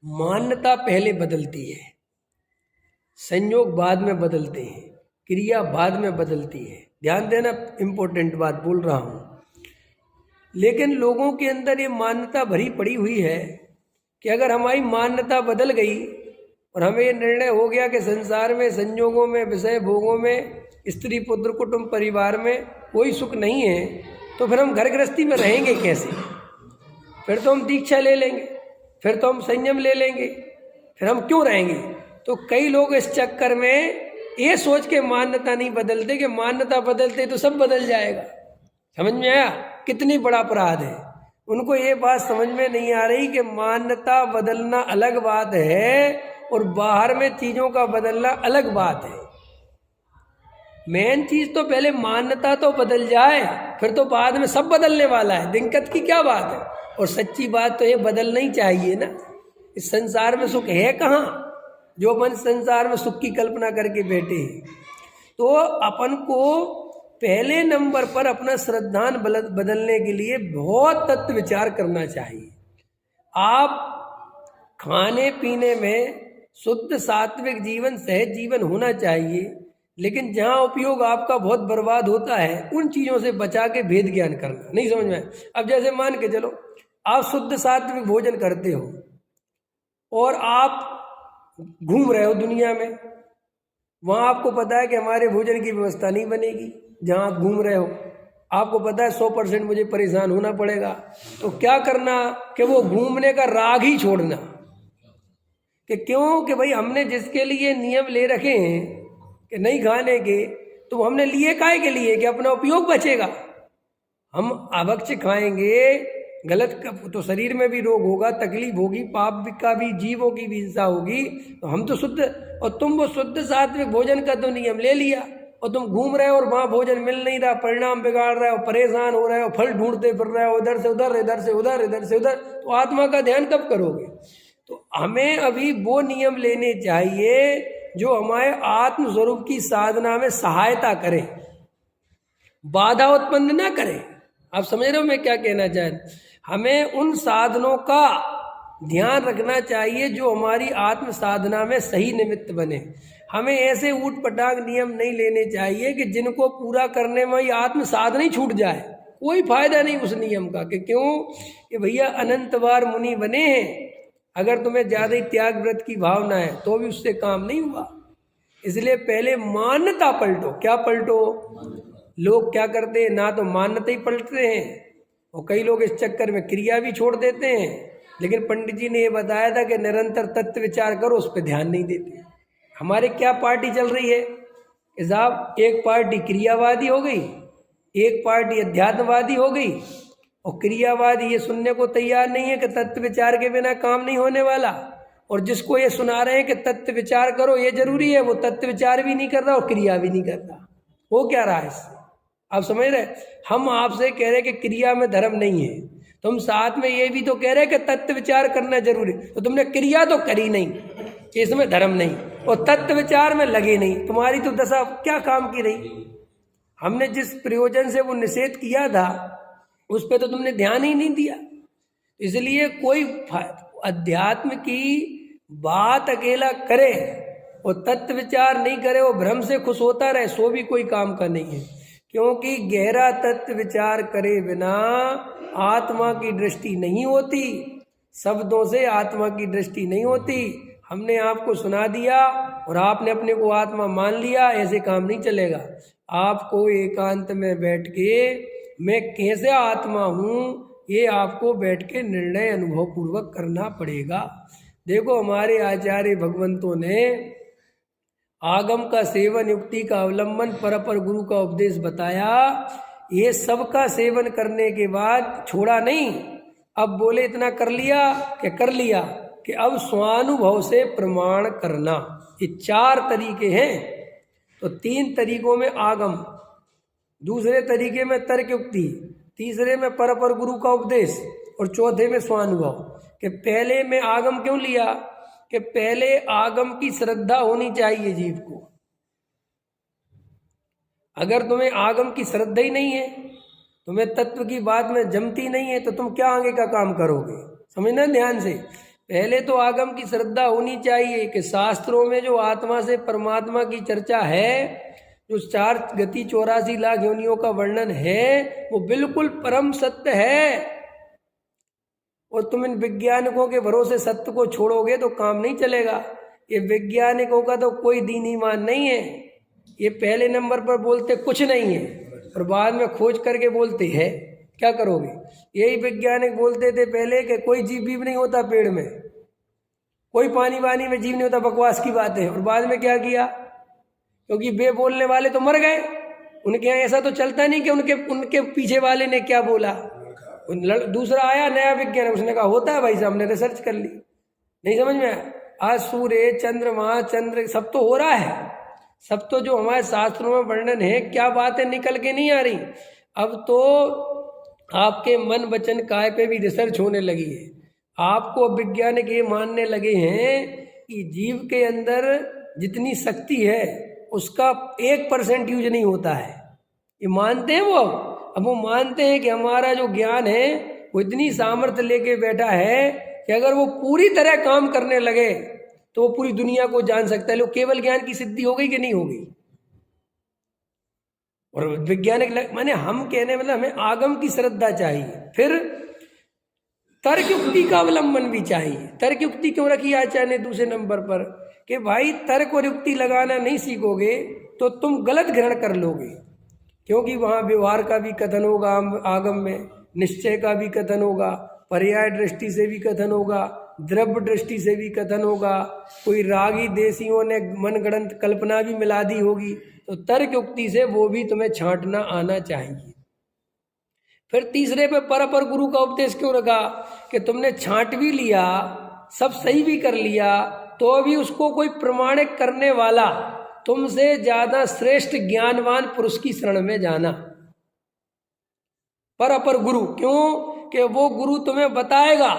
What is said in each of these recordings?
मान्यता पहले बदलती है, संयोग बाद में बदलते हैं, क्रिया बाद में बदलती है। ध्यान देना, इम्पोर्टेंट बात बोल रहा हूँ। लेकिन लोगों के अंदर ये मान्यता भरी पड़ी हुई है कि अगर हमारी मान्यता बदल गई और हमें ये निर्णय हो गया कि संसार में, संयोगों में, विषय भोगों में, स्त्री पुत्र कुटुंब परिवार में कोई सुख नहीं है, तो फिर हम घर गृहस्थी में रहेंगे कैसे? फिर तो हम दीक्षा ले लेंगे, फिर तो हम संयम ले लेंगे, फिर हम क्यों रहेंगे? तो कई लोग इस चक्कर में ये सोच के मान्यता नहीं बदलते कि मान्यता बदलते तो सब बदल जाएगा। समझ में आया कितनी बड़ा अपराध है? उनको ये बात समझ में नहीं आ रही कि मान्यता बदलना अलग बात है और बाहर में चीजों का बदलना अलग बात है। मेन चीज तो पहले मान्यता तो बदल जाए, फिर तो बाद में सब बदलने वाला है। दिक्कत की क्या बात है? और सच्ची बात तो ये बदलना ही चाहिए ना। इस संसार में सुख है कहाँ जो अपन संसार में सुख की कल्पना करके बैठे हैं? तो अपन को पहले नंबर पर अपना श्रद्धान बदलने के लिए बहुत तत्व विचार करना चाहिए। आप खाने पीने में शुद्ध सात्विक जीवन, सहज जीवन होना चाहिए, लेकिन जहाँ उपयोग आपका बहुत बर्बाद होता है उन चीज़ों से बचा के भेद ज्ञान करना। नहीं समझ में? अब जैसे मान के चलो आप शुद्ध सात्विक भोजन करते हो और आप घूम रहे हो दुनिया में, वहाँ आपको पता है कि हमारे भोजन की व्यवस्था नहीं बनेगी। जहाँ आप घूम रहे हो आपको पता है 100% मुझे परेशान होना पड़ेगा, तो क्या करना कि वो घूमने का राग ही छोड़ना। कि क्यों? कि भाई हमने जिसके लिए नियम ले रखे हैं कि नहीं खाने के, तो हमने लिए काहे के लिए? कि अपना उपयोग बचेगा। हम अभक्ष खाएंगे गलत तो शरीर में भी रोग होगा, तकलीफ होगी, पाप का भी, जीवों की भी हिंसा होगी। तो हम तो शुद्ध, और तुम वो शुद्ध सात्विक भोजन का तो नियम ले लिया और तुम घूम रहे हो और वहाँ भोजन मिल नहीं रहा, परिणाम बिगाड़ रहे हो, परेशान हो रहे हो, फल ढूंढते फिर रहे हो, इधर से उधर, इधर से उधर, इधर से उधर। तो आत्मा का ध्यान कब करोगे? तो हमें अभी वो नियम लेने चाहिए जो हमारे आत्म स्वरूप की साधना में सहायता करे, बाधा उत्पन्न ना करे। आप समझ रहे हो मैं क्या कहना चाहता? हमें उन साधनों का ध्यान रखना चाहिए जो हमारी आत्म साधना में सही निमित्त बने। हमें ऐसे ऊट पटांग नियम नहीं लेने चाहिए कि जिनको पूरा करने में ही आत्म साधना ही छूट जाए। कोई फायदा नहीं उस नियम का। कि क्यों? कि भैया अनंत बार मुनि बने हैं, अगर तुम्हें ज्यादा ही त्याग व्रत की भावना है तो भी उससे काम नहीं हुआ। इसलिए पहले मान्यता पलटो। क्या पलटो? लोग क्या करते हैं, ना तो मान्यता ही पलटते हैं, और कई लोग इस चक्कर में क्रिया भी छोड़ देते हैं। लेकिन पंडित जी ने ये बताया था कि निरंतर तत्व विचार करो, उस पर ध्यान नहीं देते। हमारे क्या पार्टी चल रही है कि साहब, एक पार्टी क्रियावादी हो गई, एक पार्टी अध्यात्मवादी हो गई, और क्रियावादी ये सुनने को तैयार नहीं है कि तत्व विचार के बिना काम नहीं होने वाला। और जिसको ये सुना रहे हैं कि तत्व विचार करो ये जरूरी है, वो तत्व विचार भी नहीं कर रहा और क्रिया भी नहीं कर रहा। वो क्या रहा है इससे? आप समझ रहे? हम आपसे कह रहे कि क्रिया में धर्म नहीं है, तुम साथ में ये भी तो कह रहे कि तत्व विचार करना जरूरी, तो तुमने क्रिया तो करी नहीं, इसमें धर्म नहीं, और तत्व विचार में लगे नहीं। तुम्हारी तो दशा क्या काम की रही? हमने जिस प्रयोजन से वो निषेध किया था उस पर तो तुमने ध्यान ही नहीं दिया। इसलिए कोई अध्यात्म की बात अकेला करे और तत्व विचार नहीं करे, वो भ्रम से खुश होता रहे, सो भी कोई काम का नहीं है। क्योंकि गहरा तत्व विचार करे बिना आत्मा की दृष्टि नहीं होती, शब्दों से आत्मा की दृष्टि नहीं होती। हमने आपको सुना दिया और आपने अपने को आत्मा मान लिया, ऐसे काम नहीं चलेगा। आपको एकांत में बैठ के मैं कैसे आत्मा हूँ ये आपको बैठ के निर्णय अनुभव पूर्वक करना पड़ेगा। देखो हमारे आचार्य भगवंतों ने आगम का सेवन, युक्ति का अवलंबन, पर गुरु का उपदेश बताया। ये सबका सेवन करने के बाद छोड़ा नहीं। अब बोले इतना कर लिया कि कर लिया, कि अब स्वानुभव से प्रमाण करना। ये 4 तरीके हैं। तो 3 तरीकों में आगम, दूसरे तरीके में तर्क युक्ति, तीसरे में पर गुरु का उपदेश, और चौथे में स्वानुभव। कि पहले में आगम क्यों लिया? कि पहले आगम की श्रद्धा होनी चाहिए जीव को। अगर तुम्हें आगम की श्रद्धा ही नहीं है, तुम्हें तत्व की बात में जमती नहीं है, तो तुम क्या आगे का काम करोगे? समझना ध्यान से। पहले तो आगम की श्रद्धा होनी चाहिए कि शास्त्रों में जो आत्मा से परमात्मा की चर्चा है, जो 4 गति 84 लाख योनियों का वर्णन है, वो बिल्कुल परम सत्य है। और तुम इन वैज्ञानिकों के भरोसे सत्य को छोड़ोगे तो काम नहीं चलेगा। ये वैज्ञानिकों का तो कोई दीन ईमान नहीं है। ये पहले नंबर पर बोलते कुछ नहीं है और बाद में खोज करके बोलते हैं। क्या करोगे? यही वैज्ञानिक बोलते थे पहले कि कोई जीव भी नहीं होता पेड़ में, कोई पानी वानी में जीव नहीं होता, बकवास की बात है। और बाद में क्या किया? क्योंकि वे बोलने वाले तो मर गए, उनके यहाँ ऐसा तो चलता नहीं कि उनके पीछे वाले ने क्या बोला। दूसरा आया नया विज्ञान, उसने कहा होता है भाई साहब, हमने रिसर्च कर ली। नहीं समझ में आया? आज सूर्य चंद्रमा चंद्र सब तो हो रहा है, सब तो जो हमारे शास्त्रों में वर्णन है, क्या बातें निकल के नहीं आ रही। अब तो आपके मन वचन काय पे भी रिसर्च होने लगी है। आपको वैज्ञानिक ये मानने लगे हैं कि जीव के अंदर जितनी शक्ति है उसका 1% यूज नहीं होता है। ये मानते हैं वो। अब वो मानते हैं कि हमारा जो ज्ञान है वो इतनी सामर्थ्य लेके बैठा है कि अगर वो पूरी तरह काम करने लगे तो वो पूरी दुनिया को जान सकता है। लोग केवल ज्ञान की सिद्धि हो गई कि नहीं हो गई? और वैज्ञानिक माने हम कहने मतलब हमें आगम की श्रद्धा चाहिए, फिर तर्क युक्ति का अवलंबन भी चाहिए। तर्क युक्ति क्यों रखी आचार्य ने दूसरे नंबर पर? कि भाई तर्क और युक्ति लगाना नहीं सीखोगे तो तुम गलत ग्रहण कर लोगे, क्योंकि वहाँ व्यवहार का भी कथन होगा आगम में, निश्चय का भी कथन होगा, पर्याय दृष्टि से भी कथन होगा, द्रव्य दृष्टि से भी कथन होगा, कोई रागी देशियों ने मनगढ़ंत कल्पना भी मिला दी होगी। तो तर्क युक्ति से वो भी तुम्हें छांटना आना चाहिए। फिर तीसरे पे पर गुरु का उपदेश क्यों रखा? कि तुमने छांट भी लिया, सब सही भी कर लिया, तो अभी उसको कोई प्रमाणिक करने वाला, तुमसे ज्यादा श्रेष्ठ ज्ञानवान पुरुष की शरण में जाना। पर गुरु क्यों? कि वो गुरु तुम्हें बताएगा।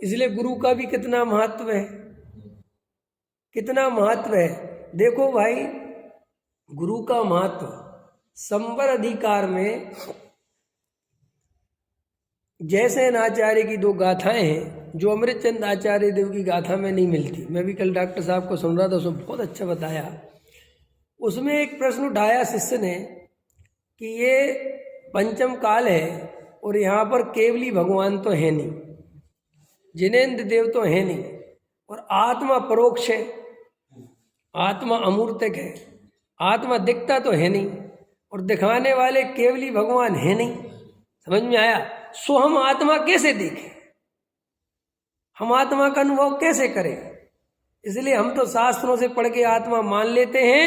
इसलिए गुरु का भी कितना महत्व है, कितना महत्व है। देखो भाई, गुरु का महत्व संवर अधिकार में जयसेन आचार्य की 2 गाथाएं हैं जो अमृतचंद आचार्य देव की गाथा में नहीं मिलती। मैं भी कल डॉक्टर साहब को सुन रहा था, उसने बहुत अच्छा बताया। उसमें एक प्रश्न उठाया शिष्य ने कि ये पंचम काल है और यहाँ पर केवली भगवान तो है नहीं, जिनेन्द्र देव तो है नहीं, और आत्मा परोक्ष है, आत्मा अमूर्तक है, आत्मा दिखता तो है नहीं, और दिखाने वाले केवली भगवान है नहीं। समझ में आया? सो हम आत्मा कैसे देखें, हम आत्मा का अनुभव कैसे करें? इसलिए हम तो शास्त्रों से पढ़ के आत्मा मान लेते हैं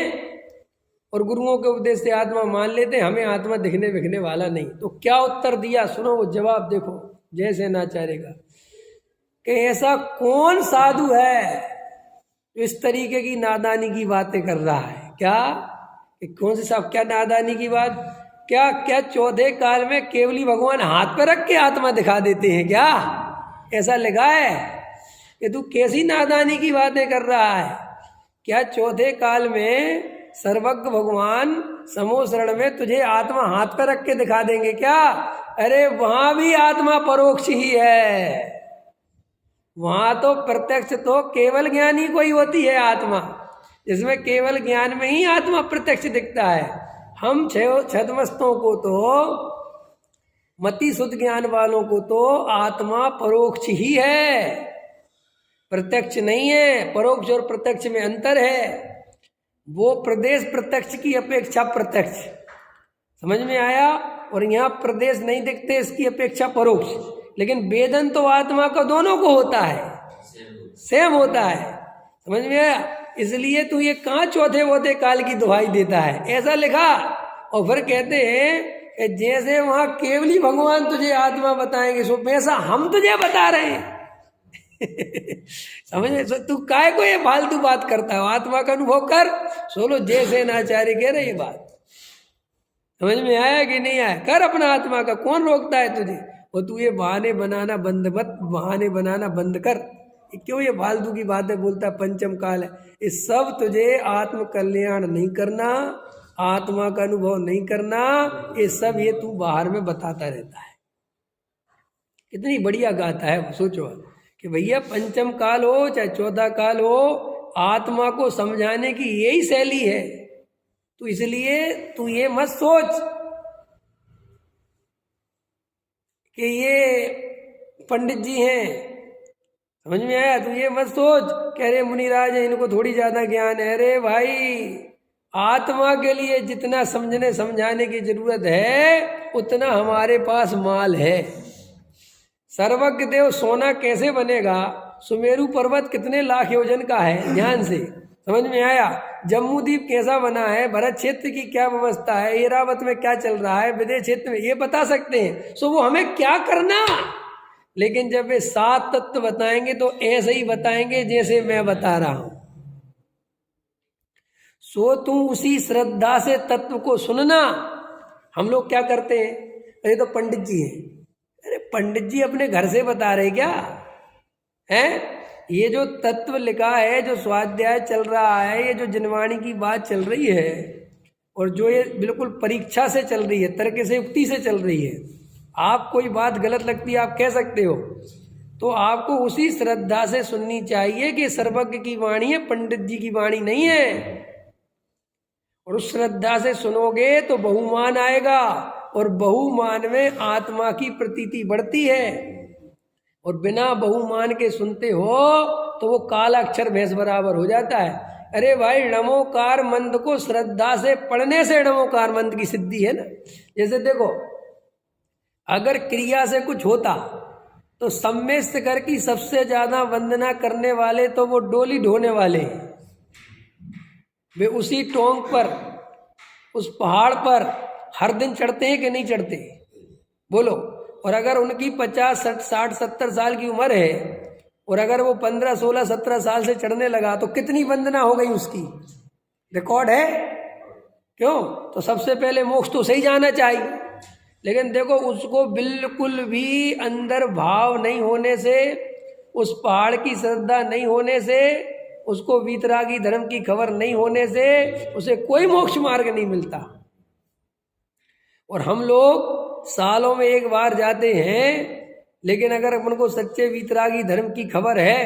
और गुरुओं के उपदेश से आत्मा मान लेते हैं, हमें आत्मा दिखने विखने वाला नहीं। तो क्या उत्तर दिया सुनो, वो जवाब देखो जयसेन आचार्य का, कि ऐसा कौन साधु है जो इस तरीके की नादानी की बातें कर रहा है? क्या कि कौन से साहब, क्या नादानी की बात? क्या क्या चौथे काल में केवली भगवान हाथ पे रख के आत्मा दिखा देते हैं क्या? ऐसा लिखा है कि तू कैसी नादानी की बातें कर रहा है? क्या चौथे काल में सर्वज्ञ भगवान समोशरण में तुझे आत्मा हाथ पे रख के दिखा देंगे क्या? अरे वहां भी आत्मा परोक्ष ही है, वहां तो प्रत्यक्ष तो केवल ज्ञानी को ही होती है आत्मा, जिसमें केवल ज्ञान में ही आत्मा प्रत्यक्ष दिखता है। हम छदमस्तों को तो, मति शुद्ध ज्ञान वालों को तो आत्मा परोक्ष ही है, प्रत्यक्ष नहीं है। परोक्ष और प्रत्यक्ष में अंतर है। वो प्रदेश प्रत्यक्ष की अपेक्षा प्रत्यक्ष, समझ में आया? और यहाँ प्रदेश नहीं दिखते, इसकी अपेक्षा परोक्ष। लेकिन वेदन तो आत्मा का दोनों को होता है, सेम होता है। समझ में आया? इसलिए तू ये कहाँ चौथे काल की दुहाई देता है? ऐसा लिखा। और फिर कहते हैं जैसे वहां केवली भगवान तुझे आत्मा बताएंगे, सो वैसा हम तुझे बता रहे हैं। समझ में? तू काय को ये फालतू बात करता है? आत्मा का अनुभव कर। सोलो जयसेन आचार्य कह रहे ये बात। समझ में आया कि नहीं आया? कर अपना आत्मा का, कौन रोकता है तुझे? और तू ये बहाने बनाना बंद कर। क्यों ये फालतू की बातें बोलता है? पंचम काल है, ये सब तुझे आत्म कल्याण नहीं करना, आत्मा का अनुभव नहीं करना, ये सब ये तू बाहर में बताता रहता है। कितनी बढ़िया गाता है, सोचो कि भैया पंचम काल हो चाहे चौथा काल हो, आत्मा को समझाने की यही शैली है। तो इसलिए तू ये मत सोच कि ये पंडित जी हैं, समझ में आया? तू ये मत सोच कि अरे मुनिराज है, इनको थोड़ी ज्यादा ज्ञान है। अरे भाई, आत्मा के लिए जितना समझने समझाने की जरूरत है उतना हमारे पास माल है। सर्वज्ञ देव सोना कैसे बनेगा, सुमेरु पर्वत कितने लाख योजन का है, ध्यान से समझ में आया? जम्मू द्वीप कैसा बना है, भरत क्षेत्र की क्या व्यवस्था है, ऐरावत में क्या चल रहा है, विदेश क्षेत्र में, ये बता सकते हैं। सो वो हमें क्या करना, लेकिन जब वे 7 तत्व बताएंगे तो ऐसे ही बताएंगे जैसे मैं बता रहा हूं। सो तू उसी श्रद्धा से तत्व को सुनना। हम लोग क्या करते हैं, अरे तो पंडित जी हैं, अरे पंडित जी अपने घर से बता रहे क्या है? ये जो तत्व लिखा है, जो स्वाध्याय चल रहा है, ये जो जिनवाणी की बात चल रही है, और जो ये बिल्कुल परीक्षा से चल रही है, तर्क से युक्ति से चल रही है। आप कोई बात गलत लगती है आप कह सकते हो, तो आपको उसी श्रद्धा से सुननी चाहिए कि सर्वज्ञ की वाणी है, पंडित जी की वाणी नहीं है। और उस श्रद्धा से सुनोगे तो बहुमान आएगा, और बहुमान में आत्मा की प्रतीति बढ़ती है। और बिना बहुमान के सुनते हो तो वो काला अक्षर भैंस बराबर हो जाता है। अरे भाई, नमोकार मंत्र को श्रद्धा से पढ़ने से नमोकार मंत्र की सिद्धि है ना। जैसे देखो, अगर क्रिया से कुछ होता तो सम्मेस्त कर की सबसे ज्यादा वंदना करने वाले तो वो डोली ढोने वाले हैं। वे उसी टोंक पर, उस पहाड़ पर हर दिन चढ़ते हैं कि नहीं चढ़ते, बोलो? और अगर उनकी 50, 60, 70 साल की उम्र है, और अगर वो 15, 16, 17 साल से चढ़ने लगा तो कितनी वंदना हो गई उसकी, रिकॉर्ड है। क्यों? तो सबसे पहले मोक्ष तो सही जाना चाहिए। लेकिन देखो, उसको बिल्कुल भी अंदर भाव नहीं होने से, उस पहाड़ की श्रद्धा नहीं होने से, उसको वीतरागी धर्म की खबर नहीं होने से उसे कोई मोक्ष मार्ग नहीं मिलता। और हम लोग सालों में एक बार जाते हैं, लेकिन अगर अपन को सच्चे वीतरागी धर्म की खबर है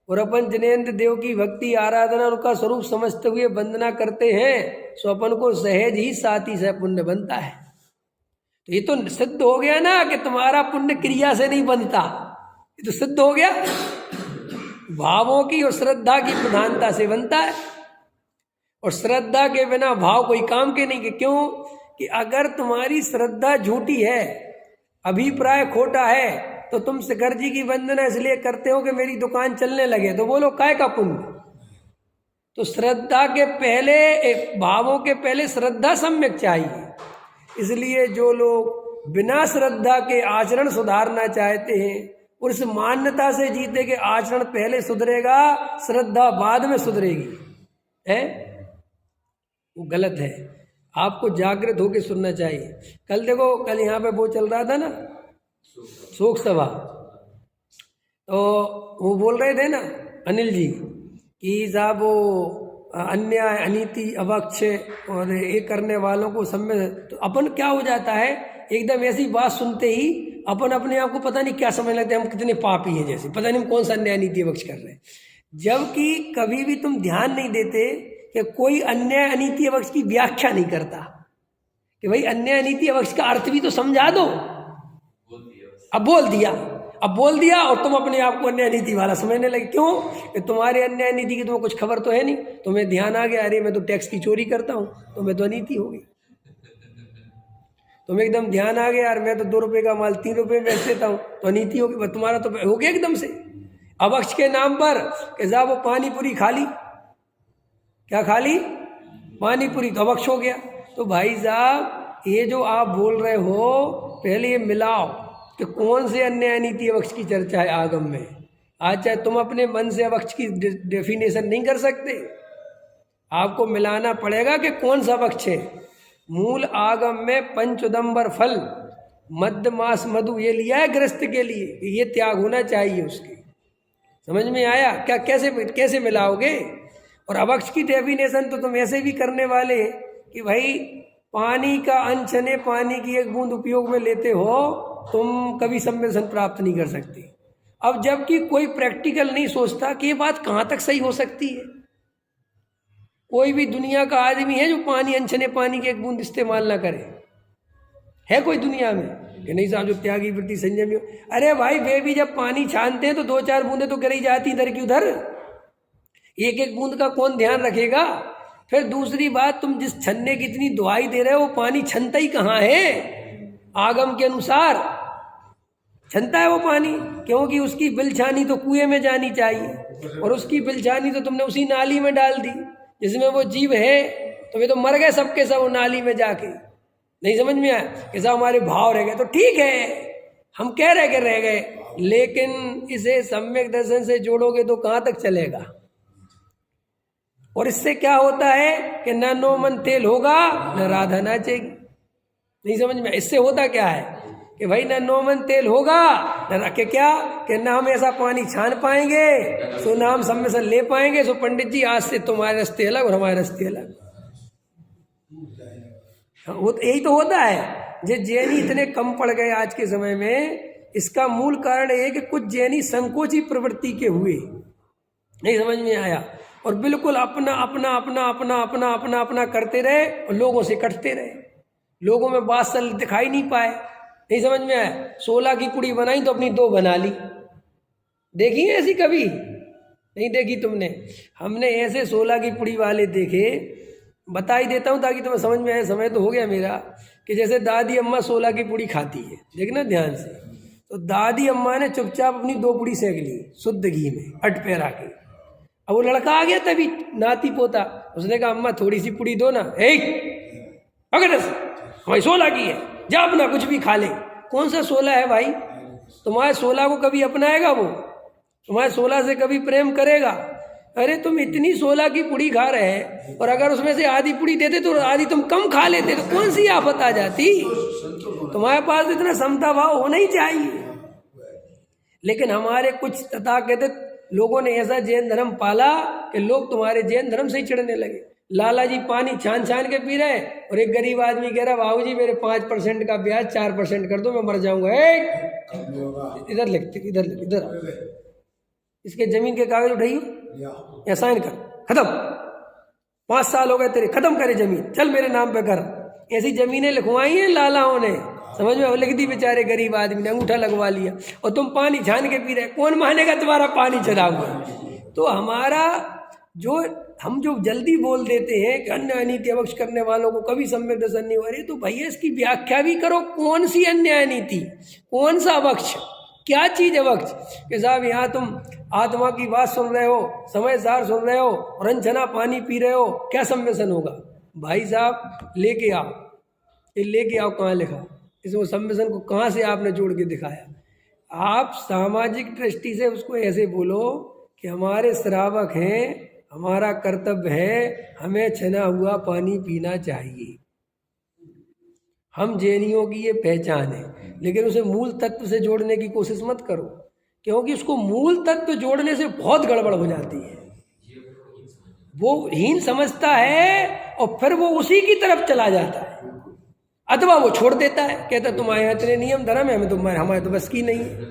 और अपन जिनेंद्र देव की भक्ति आराधना उनका स्वरूप समझते हुए वंदना करते हैं, तो अपन को सहज ही 7 से पुण्य बनता है। तो ये तो सिद्ध हो गया ना कि तुम्हारा पुण्य क्रिया से नहीं बनता, ये तो सिद्ध हो गया, भावों की और श्रद्धा की प्रधानता से बनता है। और श्रद्धा के बिना भाव कोई काम के नहीं के। क्यों? कि अगर तुम्हारी श्रद्धा झूठी है, अभिप्राय खोटा है, तो तुम शिखर जी की वंदना इसलिए करते हो कि मेरी दुकान चलने लगे, तो बोलो काय का पुण्य? तो श्रद्धा के पहले, भावों के पहले श्रद्धा सम्यक चाहिए। इसलिए जो लोग बिना श्रद्धा के आचरण सुधारना चाहते हैं, उस मान्यता से जीते कि आचरण पहले सुधरेगा, श्रद्धा बाद में सुधरेगी, है वो गलत है। आपको जागृत होकर सुनना चाहिए। कल देखो, कल यहाँ पे वो चल रहा था ना, शोक सभा, तो वो बोल रहे थे ना अनिल जी कि साहब वो अन्याय, अनीति, अवक्ष और ये करने वालों को समय, तो अपन क्या हो जाता है, एकदम ऐसी बात सुनते ही अपन अपने आप को पता नहीं क्या समझ लगते हैं, हम कितने पापी हैं, जैसे पता नहीं हम कौन सा अन्याय, नीति, अवक्ष कर रहे हैं। जबकि कभी भी तुम ध्यान नहीं देते कि कोई अन्याय, अनीति, अवक्ष की व्याख्या नहीं करता कि भाई अन्याय, अनीति, अवक्ष का अर्थ भी तो समझा दो। अब बोल दिया और तुम अपने आप को अन्याय नीति वाला समझने लगे। क्यों? कि तुम्हारे अन्याय नीति की तुम्हें कुछ खबर तो है नहीं। तुम्हें ध्यान आ गया, अरे मैं तो टैक्स की चोरी करता हूं, तो मैं तो अनीति हो गई। तुम्हें एकदम ध्यान आ गया, यार मैं तो 2 रुपए का माल 3 रुपए में बेच देता हूं, तो अनीति हो गई। तुम्हारा तो हो गया एकदम से। अवक्ष के नाम पर कि साहब वो पानी पूरी खा ली, क्या खा ली? पानी पूरी, तो अवक्ष हो गया। तो भाई साहब, ये जो आप बोल रहे हो, पहले ये मिलाओ कि कौन से अन्याय, नीति, अवक्ष की चर्चा है आगम में। आज चाहे तुम अपने मन से अवक्ष की डेफिनेशन नहीं कर सकते, आपको मिलाना पड़ेगा कि कौन सा अवक्ष है। मूल आगम में पंचोदंबर फल, मध्य मास मधु, ये लिया है गृहस्थ के लिए, ये त्याग होना चाहिए उसके। समझ में आया? क्या कैसे मिलाओगे? और अवक्ष की डेफिनेशन तो तुम ऐसे भी करने वाले कि भाई पानी का अनछने पानी की एक बूंद उपयोग में लेते हो, तुम कभी सम्मेलन प्राप्त नहीं कर सकते। अब जबकि कोई प्रैक्टिकल नहीं सोचता कि ये बात कहाँ तक सही हो सकती है। कोई भी दुनिया का आदमी है जो पानी, अनछने पानी के एक बूंद इस्तेमाल ना करे? है कोई दुनिया में? कि नहीं साहब जो त्यागी वृत्ति संयमी हो। अरे भाई वे भी जब पानी छानते हैं तो 2-4 बूंदें तो गिरी जाती इधर की उधर, एक एक बूंद का कौन ध्यान रखेगा? फिर दूसरी बात, तुम जिस छन्ने की इतनी दुहाई दे रहे हो वो पानी छनता ही कहाँ है? आगम के अनुसार छनता है वो पानी, क्योंकि उसकी बिलछानी तो कुएं में जानी चाहिए और उसकी बिलछानी तो तुमने उसी नाली में डाल दी जिसमें वो जीव है, तो वे तो मर गए सबके सब नाली में जाके। नहीं समझ में आया कि साहब हमारे भाव रह गए, तो ठीक है हम कह रहे कि रह गए, लेकिन इसे सम्यक दर्शन से जोड़ोगे तो कहाँ तक चलेगा? और इससे क्या होता है कि न नो मन तेल होगा न राधा नाचेगी। नहीं समझ में? इससे होता क्या है कि भाई न नो मन तेल होगा न के क्या कि न हम ऐसा पानी छान पाएंगे, सो न हम सम्मेलन ले पाएंगे। सो पंडित जी आज से तुम्हारे रास्ते अलग और हमारे रास्ते अलग। यही तो होता है। जो जैनी इतने कम पड़ गए आज के समय में, इसका मूल कारण ये कि कुछ जैनी संकोची प्रवृत्ति के हुए। नहीं समझ में आया? और बिल्कुल अपना अपना अपना अपना अपना अपना अपना करते रहे और लोगों से कटते रहे, लोगों में वात्सल्य दिखाई नहीं पाए। नहीं समझ में आया? 16 की पुड़ी बनाई तो अपनी 2 बना ली। देखी है ऐसी कभी? नहीं देखी तुमने? हमने ऐसे 16 की पुड़ी वाले देखे। बता ही देता हूँ ताकि तुम्हें समझ में आए। समय तो हो गया मेरा। कि जैसे दादी अम्मा 16 की पुड़ी खाती है, देखना ध्यान से, तो दादी अम्मा ने चुपचाप अपनी 2 पुड़ी सेक ली शुद्ध घी में अट पैरा के। अब वो लड़का आ गया तभी, नाती पोता, उसने कहा अम्मा थोड़ी सी पुड़ी दो ना। अगर भाई 16 की है, जा अपना कुछ भी खा ले। कौन सा 16 है भाई? तुम्हारे 16 को कभी अपनाएगा वो? तुम्हारे 16 से कभी प्रेम करेगा? अरे तुम इतनी 16 की पुड़ी खा रहे हैं और अगर उसमें से आधी पुड़ी देते तो आधी तुम कम खा लेते, तो कौन सी आफत आ जाती? तुम्हारे पास इतना समता भाव होना ही चाहिए। लेकिन हमारे कुछ तथाकथित लोगों ने ऐसा जैन धर्म पाला कि लोग तुम्हारे जैन धर्म से ही चिढ़ने लगे। लाला जी पानी छान छान के पी रहे और एक गरीब आदमी कह रहा बाबू जी मेरे 5% का ब्याज 4% कर दो, मैं मर जाऊंगा। इधर लिख, इधर इसके जमीन के कागज उठाइयो या साइन कर, खत्म। 5 साल हो गए तेरे, खत्म करे जमीन, चल मेरे नाम पे कर। ऐसी जमीनें लिखवाई हैं लालाओं ने, समझ में? लिख दी बेचारे गरीब आदमी ने, अंगूठा लगवा लिया और तुम पानी छान के पी रहे। कौन मानेगा तुम्हारा पानी चढ़ा हुआ? तो हमारा जो हम जो जल्दी बोल देते हैं कि अन्य अनीति अवक्ष करने वालों को कभी सम्यक दर्शन नहीं हो रही, तो भैया इसकी व्याख्या भी करो। कौन सी अन्य अनीति, कौन सा अवक्ष, क्या चीज अवक्ष? कि साहब यहाँ तुम आत्मा की बात सुन रहे हो, समझदार सुन रहे हो और अनछना पानी पी रहे हो, क्या सम्मेलन होगा? भाई साहब लेके आओ, ये लेके आओ। कहाँ लिखा इसको? सम्मेलन को कहाँ से आपने जोड़ के दिखाया? आप सामाजिक दृष्टि से उसको ऐसे बोलो कि हमारे श्रावक हैं, हमारा कर्तव्य है, हमें छना हुआ पानी पीना चाहिए। हम जैनियों की ये पहचान है, लेकिन उसे मूल तत्व से जोड़ने की कोशिश मत करो, क्योंकि उसको मूल तत्व जोड़ने से बहुत गड़बड़ हो जाती है। वो हीन समझता है और फिर वो उसी की तरफ चला जाता है, अथवा वो छोड़ देता है, कहता तुम्हारे इतने नियम धर्म है, हमारे तो बस की नहीं है।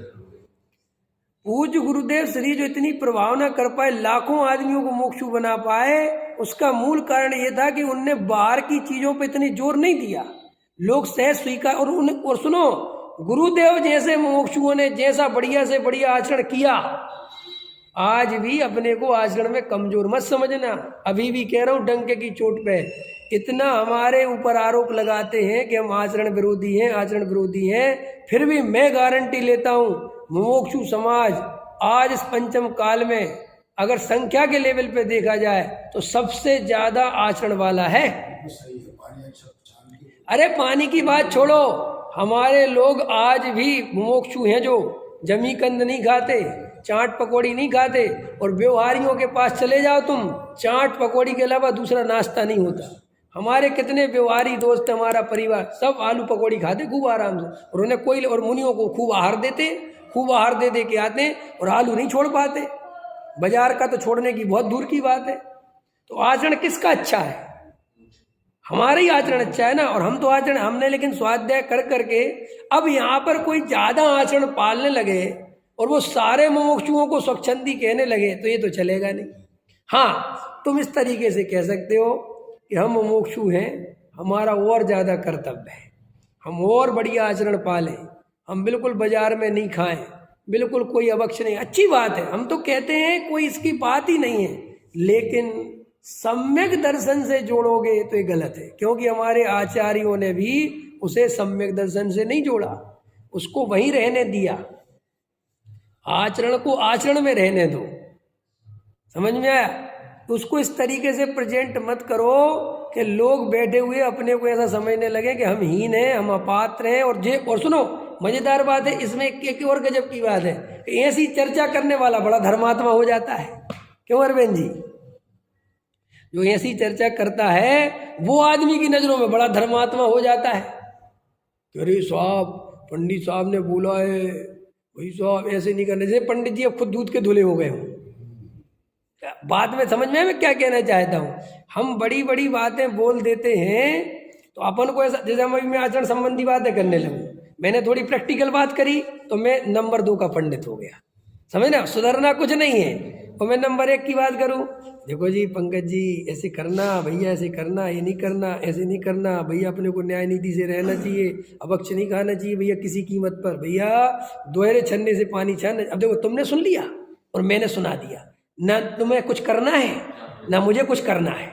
पूज्य गुरुदेव श्री जो इतनी प्रभावना कर पाए, लाखों आदमियों को मोक्षु बना पाए, उसका मूल कारण ये था कि उनने बाहर की चीजों पे इतनी जोर नहीं दिया। लोग सहज स्वीकार और सुनो, गुरुदेव जैसे मोक्षुओं ने जैसा बढ़िया से बढ़िया आचरण किया, आज भी अपने को आचरण में कमजोर मत समझना। अभी भी कह रहा हूँ डंके की चोट पे, इतना हमारे ऊपर आरोप लगाते हैं कि हम आचरण विरोधी हैं, आचरण विरोधी हैं, फिर भी मैं गारंटी लेता हूँ मुमुक्षु समाज आज इस पंचम काल में अगर संख्या के लेवल पे देखा जाए तो सबसे ज्यादा आचरण वाला है। अरे पानी की बात छोड़ो, हमारे लोग आज भी मुमुक्षु हैं जो जमी कंद नहीं खाते, चाट पकौड़ी नहीं खाते, और व्यवहारियों के पास चले जाओ तुम, चाट पकौड़ी के अलावा दूसरा नाश्ता नहीं होता। हमारे कितने व्यवहारी दोस्त, हमारा परिवार सब आलू पकौड़ी खाते खूब आराम से, और उन्हें कोई और मुनियों को खूब आहार देते, खूब आहार दे के आते और आलू नहीं छोड़ पाते। बाजार का तो छोड़ने की बहुत दूर की बात है। तो आचरण किसका अच्छा है? हमारा ही आचरण अच्छा है ना। और हम तो आचरण हमने लेकिन स्वाध्याय कर करके अब यहाँ पर कोई ज्यादा आचरण पालने लगे और वो सारे मुमुक्षुओं को स्वच्छंदी कहने लगे तो ये तो चलेगा नहीं। हाँ, तुम इस तरीके से कह सकते हो कि हम मुमुक्षु हैं, हमारा और ज़्यादा कर्तव्य है, हम और बढ़िया आचरण पालें, हम बिल्कुल बाजार में नहीं खाएं, बिल्कुल कोई अवक्ष नहीं। अच्छी बात है, हम तो कहते हैं, कोई इसकी बात ही नहीं है, लेकिन सम्यक दर्शन से जोड़ोगे तो ये गलत है, क्योंकि हमारे आचार्यों ने भी उसे सम्यक दर्शन से नहीं जोड़ा, उसको वहीं रहने दिया। आचरण को आचरण में रहने दो, समझ में आया? उसको इस तरीके से प्रेजेंट मत करो कि लोग बैठे हुए अपने को ऐसा समझने लगे कि हम हीन हैं, हम अपात्र हैं। और सुनो, मजेदार बात है इसमें, एक और गजब की बात है, ऐसी चर्चा करने वाला बड़ा धर्मात्मा हो जाता है। क्यों अरविंद जी? जो ऐसी चर्चा करता है वो आदमी की नजरों में बड़ा धर्मात्मा हो जाता है। अरे साहब, पंडित साहब ने बोला है, भाई साहब ऐसे नहीं करने से। पंडित जी अब खुद दूध के धुले हो गए हों। बात में समझ में मैं क्या कहना चाहता हूँ? हम बड़ी बड़ी बातें बोल देते हैं तो अपन को ऐसा, जैसे मैं आचरण संबंधी बातें करने लगूँ, मैंने थोड़ी प्रैक्टिकल बात करी तो मैं नंबर 2 का पंडित हो गया, समझ ना? सुधरना कुछ नहीं है। और मैं नंबर 1 की बात करूँ, देखो जी पंकज जी ऐसे करना, भैया ऐसे करना, ये नहीं करना, ऐसे नहीं करना भैया, अपने को न्याय नीति से रहना चाहिए, अभक्ष नहीं खाना चाहिए भैया किसी कीमत पर, भैया दोहरे छन्ने से पानी छाना। अब देखो, तुमने सुन लिया और मैंने सुना दिया, ना तुम्हें कुछ करना है ना मुझे कुछ करना है,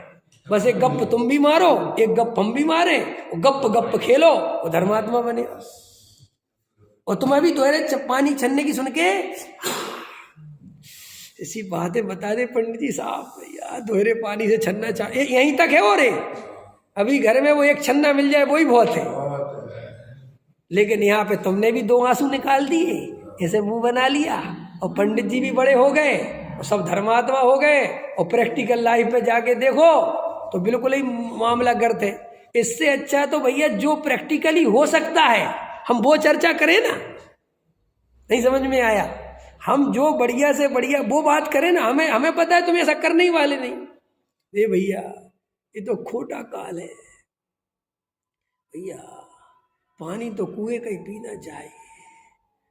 बस एक गप तुम भी मारो, एक गप हम भी मारे, गप गप खेलो, वो धर्मात्मा बने। और तुम्हें भी दोहरे पानी छन्ने की सुन के ऐसी बातें बता दे पंडित जी साहब, भैया दोहरे पानी से छन्ना यहीं तक है। और अभी घर में वो एक छन्ना मिल जाए वही बहुत है, लेकिन यहाँ पे तुमने भी 2 आंसू निकाल दिए, ऐसे मुंह बना लिया, और पंडित जी भी बड़े हो गए और सब धर्मात्मा हो गए, और प्रैक्टिकल लाइफ में जाके देखो तो बिल्कुल ही मामला गर्त है। इससे अच्छा तो भैया जो प्रैक्टिकली हो सकता है हम वो चर्चा करें ना। नहीं समझ में आया? हम जो बढ़िया से बढ़िया वो बात करें ना। हमें पता है तुम ऐसा करने ही वाले नहीं। ये भैया ये तो खोटा काल है भैया, पानी तो कुएं का ही पीना चाहिए,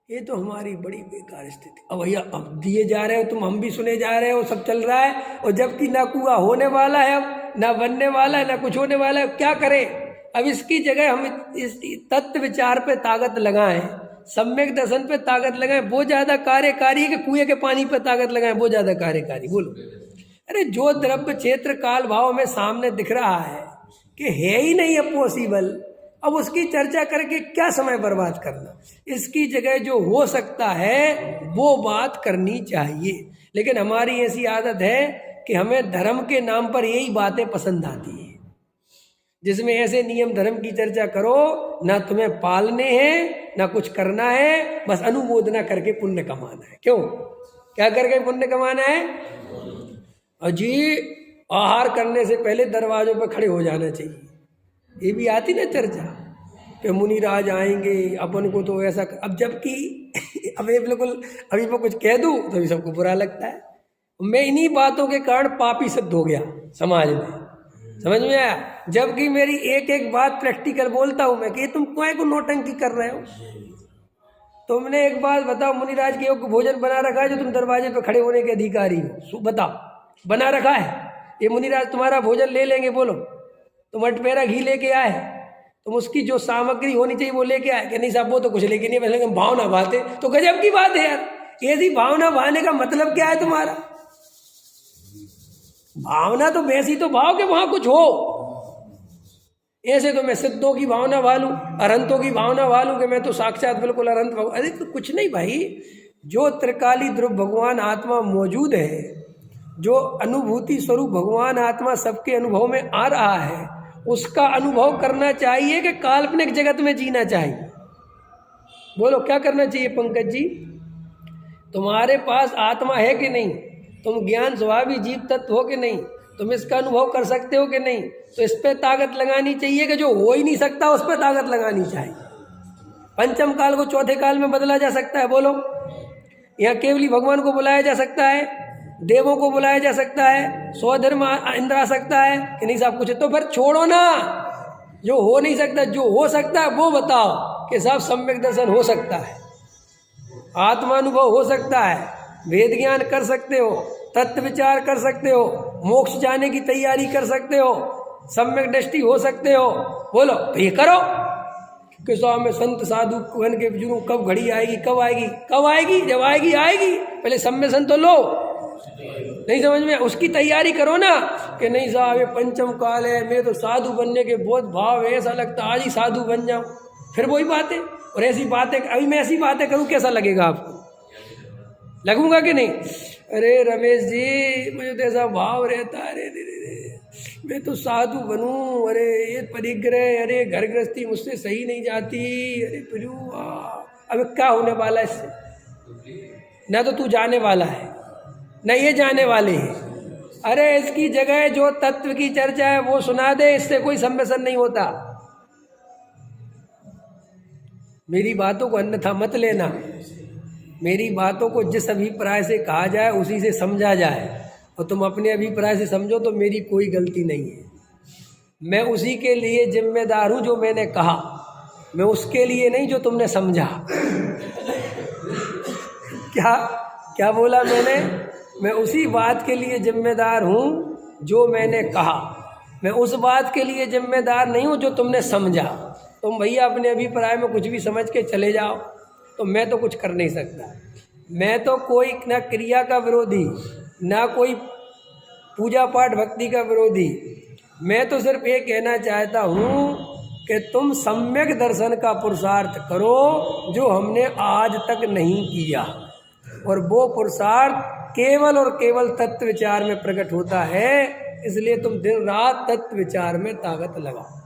ये तो हमारी बड़ी बेकार स्थिति। अब भैया अब दिए जा रहे हो तुम, हम भी सुने जा रहे हो, सब चल रहा है, और जबकि ना कुआं होने वाला है, अब ना बनने वाला है, ना कुछ होने वाला है, क्या करें? अब इसकी जगह हम इस तत्व विचार पे ताकत लगाएं, सम्यक दर्शन पे ताकत लगाएं, वो ज्यादा कार्यकारी है कि कुएं के पानी पे ताकत लगाएं, वो ज्यादा कार्यकारी? बोलो। अरे जो द्रव्य क्षेत्र काल भाव में सामने दिख रहा है कि है ही नहीं अब पॉसिबल, अब उसकी चर्चा करके क्या समय बर्बाद करना? इसकी जगह जो हो सकता है वो बात करनी चाहिए। लेकिन हमारी ऐसी आदत है कि हमें धर्म के नाम पर यही बातें पसंद आती हैं, जिसमें ऐसे नियम धर्म की चर्चा करो, ना तुम्हें पालने हैं ना कुछ करना है, बस अनुमोदना करके पुण्य कमाना है। क्यों? क्या करके पुण्य कमाना है? अजी आहार करने से पहले दरवाजों पर खड़े हो जाना चाहिए, ये भी आती ना चर्चा कि मुनिराज आएंगे अपन को तो ऐसा अब जबकि अभी बिल्कुल अभी मैं कुछ कह दूं तो भी सबको बुरा लगता है। मैं इन्हीं बातों के कारण पापी सिद्ध हो गया समाज में, समझ में आया? जबकि मेरी एक एक बात प्रैक्टिकल बोलता हूं मैं कि तुम कोई को नौटंकी कर रहे हो। तुमने एक बात बताओ, मुनिराज के योग भोजन बना रखा है जो तुम दरवाजे पर खड़े होने के अधिकारी हो? बताओ, बना रखा है? ये मुनिराज तुम्हारा भोजन ले लेंगे? बोलो। तुम अटपेरा घी लेके आए, तुम उसकी जो सामग्री होनी चाहिए वो लेके आए कि नहीं साहब वो तो कुछ लेके नहीं, पहले भावना बाते तो गजब की बात है यार। ऐसी भावना बहाने का मतलब क्या है तुम्हारा? भावना तो वैसी तो भाव के वहां कुछ हो। ऐसे तो मैं सिद्धों की भावना भालूं, अरंतों की भावना भालूं कि मैं तो साक्षात बिल्कुल अरंत भगवान। अरे तो कुछ नहीं भाई, जो त्रिकाली ध्रुव भगवान आत्मा मौजूद है, जो अनुभूति स्वरूप भगवान आत्मा सबके अनुभव में आ रहा है, उसका अनुभव करना चाहिए कि काल्पनिक जगत में जीना चाहिए? बोलो क्या करना चाहिए पंकज जी? तुम्हारे पास आत्मा है कि नहीं? तुम ज्ञान स्वभावी जीव तत्व हो कि नहीं? तुम इसका अनुभव कर सकते हो कि नहीं? तो इस पे ताकत लगानी चाहिए कि जो हो ही नहीं सकता उस पर ताकत लगानी चाहिए। पंचम काल को चौथे काल में बदला जा सकता है? बोलो। यहाँ केवली भगवान को बुलाया जा सकता है, देवों को बुलाया जा सकता है, स्वधर्म इंद्र आ सकता है कि नहीं साहब कुछ? तो फिर छोड़ो ना जो हो नहीं सकता, जो हो सकता है वो बताओ कि साहब सम्यक दर्शन हो सकता है। आत्मानुभव हो सकता है, वेद ज्ञान कर सकते हो, तत्व विचार कर सकते हो, मोक्ष जाने की तैयारी कर सकते हो, सम्यक दृष्टि हो सकते हो, बोलो तो ये करो। कि स्वामी में संत साधु बन के जुड़ूं, कब घड़ी आएगी, कब आएगी, कब आएगी, जब आएगी आएगी, पहले सम्य संत तो लो। नहीं समझ में, उसकी तैयारी करो ना कि नहीं साहब ये पंचम काल है, मैं तो साधु बनने के बहुत भाव है, ऐसा लगता आज ही साधु बन जाऊं। फिर वही बातें और ऐसी बातें, अभी मैं ऐसी बातें करूं कैसा लगेगा आपको? लगूंगा कि नहीं? अरे रमेश जी मुझे तो ऐसा भाव रहता है, अरे मैं तो साधु बनूं, अरे ये परिग्रह, अरे घर गृहस्थी मुझसे सही नहीं जाती, अरे प्रभु अब क्या होने वाला है इससे? ना तो तू जाने वाला है न ये जाने वाले हैं। अरे इसकी जगह जो तत्व की चर्चा है वो सुना दे, इससे कोई सम्मेलन नहीं होता। मेरी बातों को अन्यथा मत लेना, मेरी बातों को जिस अभिप्राय से कहा जाए उसी से समझा जाए, और तुम अपने अभिप्राय से समझो तो मेरी कोई गलती नहीं है। मैं उसी के लिए जिम्मेदार हूँ जो मैंने कहा, मैं उसके लिए नहीं जो तुमने समझा। क्या क्या बोला मैंने? मैं उसी बात के लिए जिम्मेदार हूँ जो मैंने कहा, मैं उस बात के लिए जिम्मेदार नहीं हूँ जो तुमने समझा। तुम भैया अपने अभिप्राय में कुछ भी समझ के चले जाओ, तो मैं तो कुछ कर नहीं सकता। मैं तो कोई ना क्रिया का विरोधी, ना कोई पूजा पाठ भक्ति का विरोधी, मैं तो सिर्फ ये कहना चाहता हूँ कि तुम सम्यक दर्शन का पुरुषार्थ करो जो हमने आज तक नहीं किया, और वो पुरुषार्थ केवल और केवल तत्व विचार में प्रकट होता है। इसलिए तुम दिन रात तत्व विचार में ताकत लगाओ।